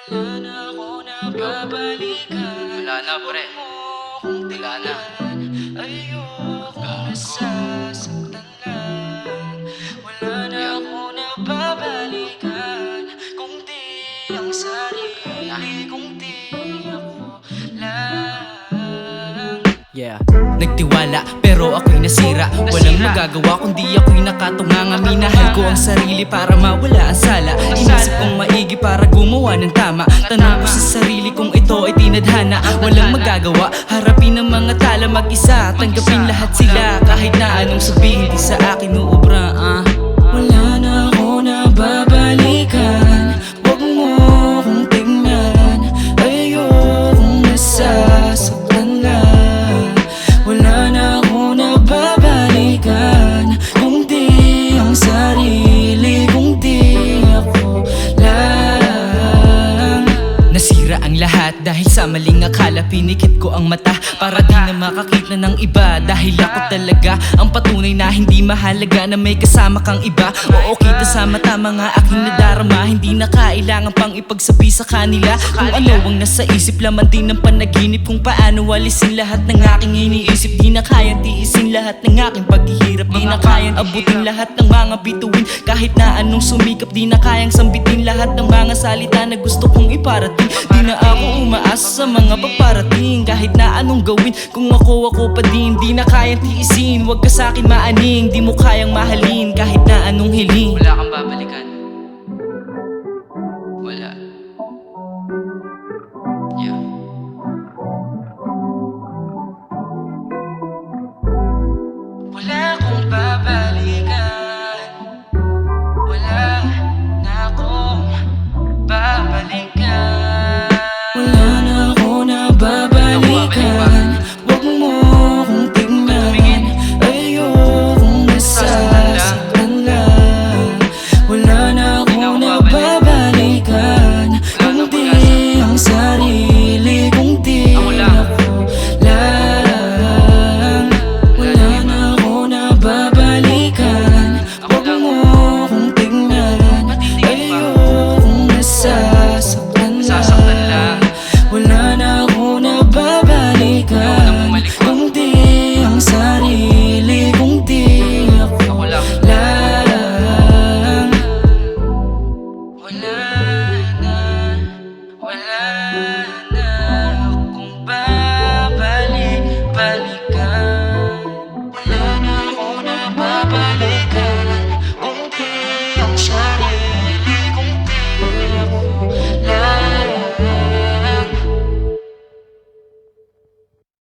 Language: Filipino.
Wala na ako nababalikan. Wala na pre, wala na. Ayoko nasasaktan lang. Wala na ako nababalikan. Kung di ang sarili, kung di ako lang. Yeah. Nagtiwala pero ako'y nasira. Walang magagawa kundi ako'y nakatunganga. Minahal ko ang sarili para mawala ang sala. Inisip kong maigi para gumawa ng tama. Tanong ko sa sarili kung ito ay tinadhana. Walang magagawa, harapin ang mga tala mag-isa. Tanggapin lahat sila kahit na anong sabihin di sa akin uubra. Wala na ako nababalikan. Huwag mo kong tingnan. Ayokong nasasaktan lang. Wala na ako nababalikan. Kung di ang sarili, kung di ako lang. Nasira ang lahat dahil sa maling akala. Pinikit ko ang mata para di na makakita ng iba. Dahil ako talaga ang patunay na hindi mahalaga na may kasama kang iba. Oo, kita sa mata mga aking nadarama. Hindi na kailangan pang ipagsabi sa kanila kung ano ang nasa isip. Laman din ng panaginip kung paano walisin lahat ng aking iniisip. Di na kayang tiisin lahat ng aking paghihirap. Di na kayang abutin lahat ng mga bituin. Kahit na anong sumikap, di na kayang sambitin lahat ng mga salita na gusto kong iparating. Di na ako umaasa sa mga paparating. Kahit na anong gawin, kung ako pa din. Di na kayang tiisin, wag ka sa'kin maaning. Di mo kayang mahalin kahit na anong hiling. Wala kang babalikan.